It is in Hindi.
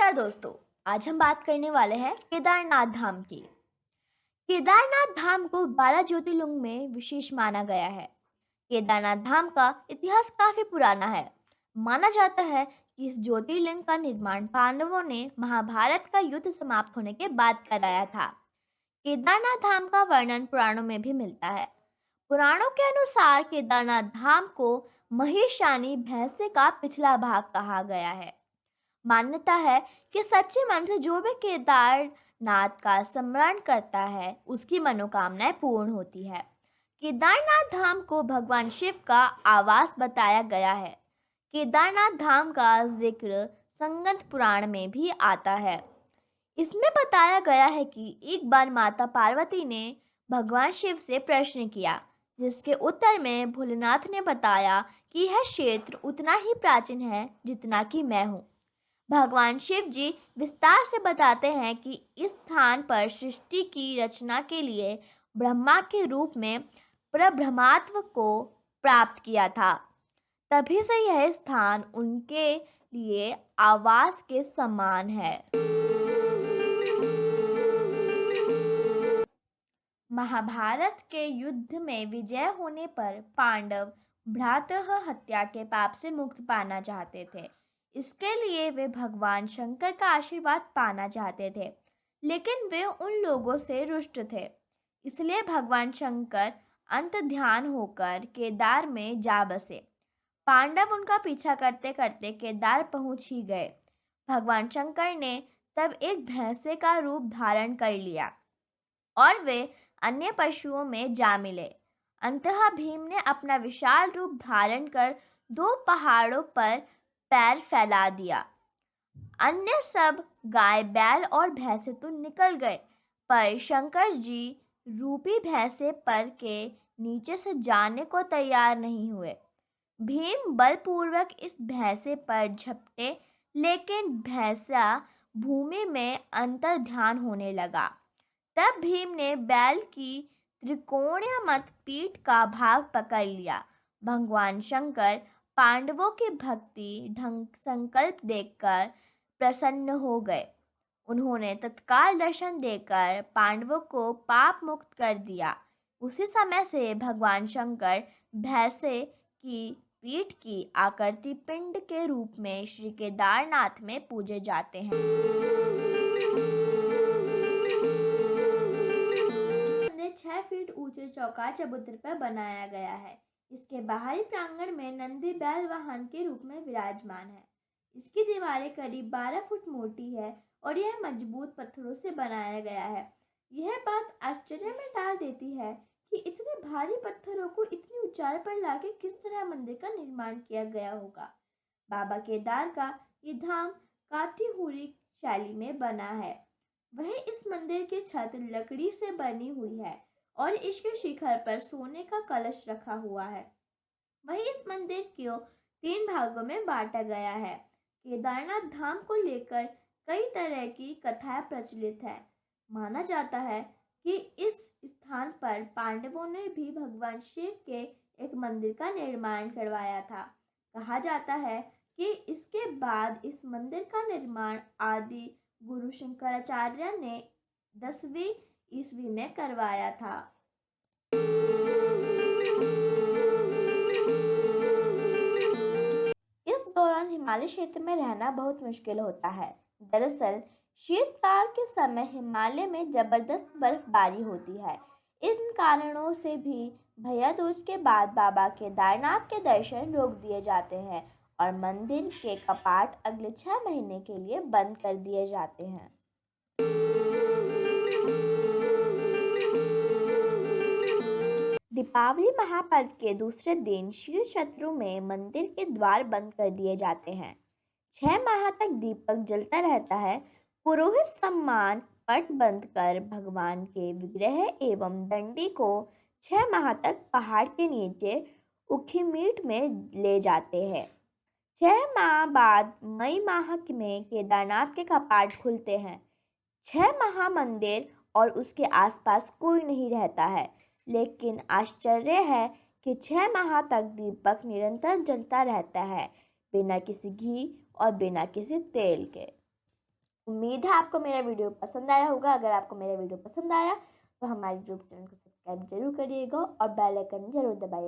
नमस्कार दोस्तों। आज हम बात करने वाले हैं केदारनाथ धाम की। केदारनाथ धाम को 12 ज्योतिर्लिंग में विशेष माना गया है। केदारनाथ धाम का इतिहास काफी पुराना है। माना जाता है कि इस ज्योतिर्लिंग का निर्माण पांडवों ने महाभारत का युद्ध समाप्त होने के बाद कराया था। केदारनाथ धाम का वर्णन पुराणों में भी मिलता है। पुराणों के अनुसार केदारनाथ धाम को महिषानी भैंसे का पिछला भाग कहा गया है। मान्यता है कि सच्चे मन से जो भी केदारनाथ का स्मरण करता है उसकी मनोकामनाएं पूर्ण होती है। केदारनाथ धाम को भगवान शिव का आवास बताया गया है। केदारनाथ धाम का जिक्र संगत पुराण में भी आता है। इसमें बताया गया है कि एक बार माता पार्वती ने भगवान शिव से प्रश्न किया, जिसके उत्तर में भोलेनाथ ने बताया कि यह क्षेत्र उतना ही प्राचीन है जितना कि मैं हूँ। भगवान शिव जी विस्तार से बताते हैं कि इस स्थान पर सृष्टि की रचना के लिए ब्रह्मा के रूप में परब्रह्मत्व को प्राप्त किया था। तभी से यह स्थान उनके लिए आवास के समान है। महाभारत के युद्ध में विजय होने पर पांडव भ्रातः हत्या के पाप से मुक्त पाना चाहते थे। इसके लिए वे भगवान शंकर का आशीर्वाद पाना चाहते थे, लेकिन वे उन लोगों से रुष्ट थे। इसलिए भगवान शंकर अंत ध्यान होकर केदार में जा बसे। पांडव उनका पीछा करते करते केदार पहुंच ही गए। भगवान शंकर ने तब एक भैंसे का रूप धारण कर लिया और वे अन्य पशुओं में जा मिले। अंततः भीम ने अपना विशाल रूप धारण कर 2 पहाड़ों पर पैर फैला दिया। अन्य सब गाय, बैल और भैंसे तो निकल गए, पर शंकर जी रूपी भैंसे पर के नीचे से जाने को तैयार नहीं हुए। भीम बलपूर्वक इस भैंसे पर झपटे, लेकिन भैंसा भूमि में अंतर ध्यान होने लगा। तब भीम ने बैल की त्रिकोणीय मत पीठ का भाग पकड़ लिया। भगवान शंकर पांडवों की भक्ति ढंग संकल्प देखकर प्रसन्न हो गए। उन्होंने तत्काल दर्शन देकर पांडवों को पाप मुक्त कर दिया। उसी समय से भगवान शंकर भैंसे की पीठ की आकृति पिंड के रूप में श्री केदारनाथ में पूजे जाते हैं। मंदिर 6 फीट ऊंचे चौकार चबूतरे पर बनाया गया है। इसके बाहरी प्रांगण में नंदी बैल वाहन के रूप में विराजमान है। इसकी दीवारें करीब 12 फुट मोटी है और यह मजबूत पत्थरों से बनाया गया है। यह बात आश्चर्य में डाल देती है कि इतने भारी पत्थरों को इतनी ऊंचाई पर लाके किस तरह मंदिर का निर्माण किया गया होगा। बाबा केदार का ये धाम काथीहुरी शैली में बना है। वहीं इस मंदिर की छत लकड़ी से बनी हुई है और इसके शिखर पर सोने का कलश रखा हुआ है। वहीं इस मंदिर को 3 भागों में बांटा गया है। केदारनाथ धाम को लेकर कई तरह की कथाएं प्रचलित है। माना जाता है कि इस स्थान पर पांडवों ने भी भगवान शिव के एक मंदिर का निर्माण करवाया था। कहा जाता है कि इसके बाद इस मंदिर का निर्माण आदि गुरु शंकराचार्य ने 10वीं ईस्वी में करवाया था। इस दौरान हिमालय क्षेत्र में रहना बहुत मुश्किल होता है। दरअसल शीतकाल के समय हिमालय में जबरदस्त बर्फबारी होती है। इन कारणों से भी भैया दूज के बाद बाबा केदारनाथ के दर्शन रोक दिए जाते हैं और मंदिर के कपाट अगले 6 महीने के लिए बंद कर दिए जाते हैं। दीपावली महापर्व के दूसरे दिन शिव शत्रु में मंदिर के द्वार बंद कर दिए जाते हैं। 6 माह तक दीपक जलता रहता है। पुरोहित सम्मान पट बंद कर भगवान के विग्रह एवं दंडी को 6 माह तक पहाड़ के नीचे उखीमीट में ले जाते हैं। 6 माह बाद मई माह में केदारनाथ के कपाट खुलते हैं। 6 माह मंदिर और उसके आसपास कोई नहीं रहता है, लेकिन आश्चर्य है कि 6 माह तक दीपक निरंतर जलता रहता है, बिना किसी घी और बिना किसी तेल के। उम्मीद है आपको मेरा वीडियो पसंद आया होगा। अगर आपको मेरा वीडियो पसंद आया तो हमारे यूट्यूब चैनल को सब्सक्राइब जरूर करिएगा और बेल आइकन जरूर दबाइएगा।